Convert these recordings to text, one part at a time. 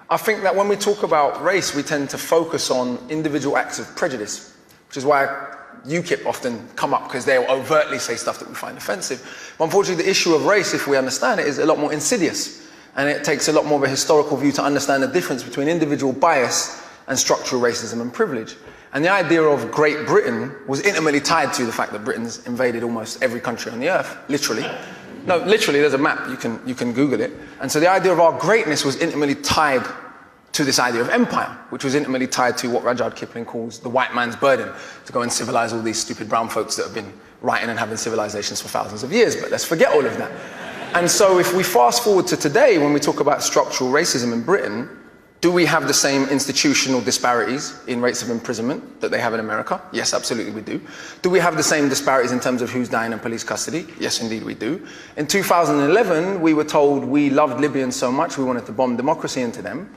I think that when we talk about race, we tend to focus on individual acts of prejudice, which is why UKIP often come up, because they'll overtly say stuff that we find offensive. But unfortunately, the issue of race, if we understand it, is a lot more insidious. And it takes a lot more of a historical view to understand the difference between individual bias and structural racism and privilege. And the idea of Great Britain was intimately tied to the fact that Britain's invaded almost every country on the earth, literally. No, literally, there's a map, you can Google it. And so the idea of our greatness was intimately tied to this idea of empire, which was intimately tied to what Rudyard Kipling calls the white man's burden, to go and civilize all these stupid brown folks that have been writing and having civilizations for thousands of years. But let's forget all of that. And so if we fast forward to today, when we talk about structural racism in Britain, do we have the same institutional disparities in rates of imprisonment that they have in America? Yes, absolutely we do. Do we have the same disparities in terms of who's dying in police custody? Yes, indeed we do. In 2011, we were told we loved Libyans so much we wanted to bomb democracy into them.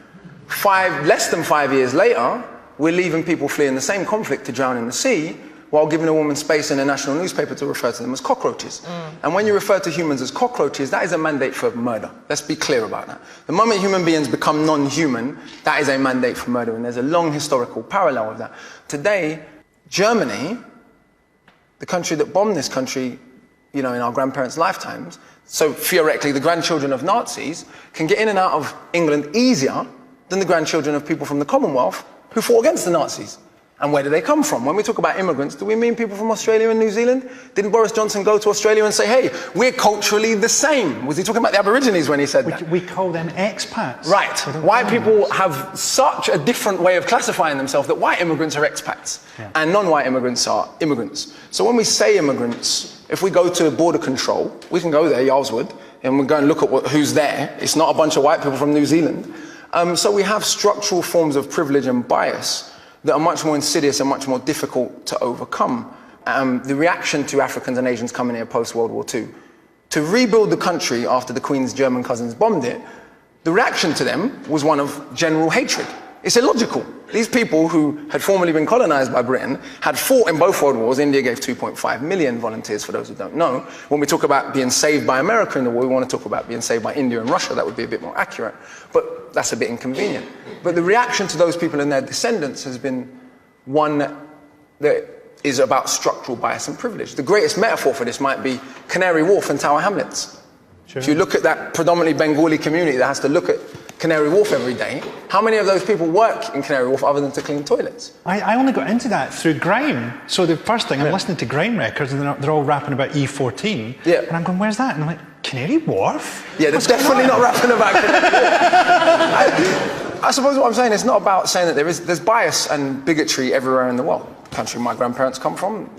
Less than 5 years later, we're leaving people fleeing the same conflict to drown in the sea, while giving a woman space in a national newspaper to refer to them as cockroaches. And when you refer to humans as cockroaches, that is a mandate for murder. Let's be clear about that. The moment human beings become non-human, that is a mandate for murder, and there's a long historical parallel of that. Today, Germany, the country that bombed this country, in our grandparents' lifetimes, so theoretically the grandchildren of Nazis can get in and out of England easier than the grandchildren of people from the Commonwealth who fought against the Nazis. And where do they come from? When we talk about immigrants, do we mean people from Australia and New Zealand? Didn't Boris Johnson go to Australia and say, hey, we're culturally the same? Was he talking about the Aborigines when he said that? We call them expats. Right. White people have such a different way of classifying themselves that white immigrants are expats and non-white immigrants are immigrants. So when we say immigrants, if we go to border control, we can go there, Yarlswood, and we go and look at who's there. It's not a bunch of white people from New Zealand. So we have structural forms of privilege and bias that are much more insidious and much more difficult to overcome. The reaction to Africans and Asians coming here post-World War II, to rebuild the country after the Queen's German cousins bombed it, the reaction to them was one of general hatred. It's illogical. These people who had formerly been colonized by Britain had fought in both world wars. India gave 2.5 million volunteers, for those who don't know. When we talk about being saved by America in the war, we want to talk about being saved by India and Russia. That would be a bit more accurate. But that's a bit inconvenient. But the reaction to those people and their descendants has been one that is about structural bias and privilege. The greatest metaphor for this might be Canary Wharf and Tower Hamlets. Sure. If you look at that predominantly Bengali community that has to look at Canary Wharf every day, how many of those people work in Canary Wharf other than to clean toilets? I only got into that through grime. So the first thing, I'm listening to grime records and they're all rapping about E14. Yeah. And I'm going, where's that? And I'm like, Canary Wharf? Yeah, they're definitely not rapping about I suppose what I'm saying is not about saying that there's bias and bigotry everywhere in the world. The country my grandparents come from,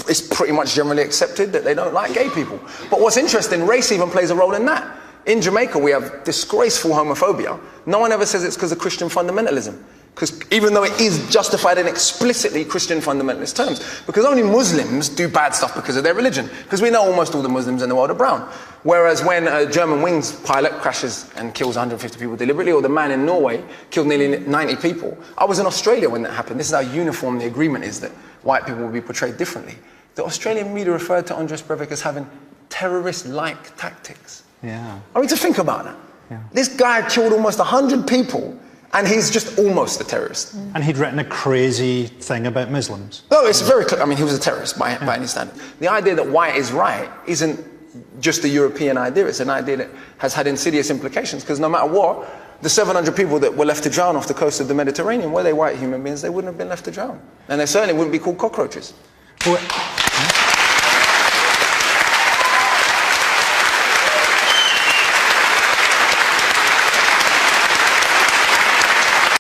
it's pretty much generally accepted that they don't like gay people. But what's interesting, race even plays a role in that. In Jamaica, we have disgraceful homophobia. No one ever says it's because of Christian fundamentalism. Because even though it is justified in explicitly Christian fundamentalist terms, because only Muslims do bad stuff because of their religion. Because we know almost all the Muslims in the world are brown. Whereas when a Germanwings pilot crashes and kills 150 people deliberately, or the man in Norway killed nearly 90 people. I was in Australia when that happened. This is how uniform the agreement is that white people will be portrayed differently. The Australian media referred to Andres Breivik as having terrorist-like tactics. Yeah. I mean, to think about that. Yeah. This guy killed almost 100 people, and he's just almost a terrorist. And he'd written a crazy thing about Muslims. No, it's very clear. I mean, he was a terrorist by any standard. The idea that white is right isn't just a European idea. It's an idea that has had insidious implications, because no matter what, the 700 people that were left to drown off the coast of the Mediterranean, were they white human beings, they wouldn't have been left to drown. And they certainly wouldn't be called cockroaches. Well,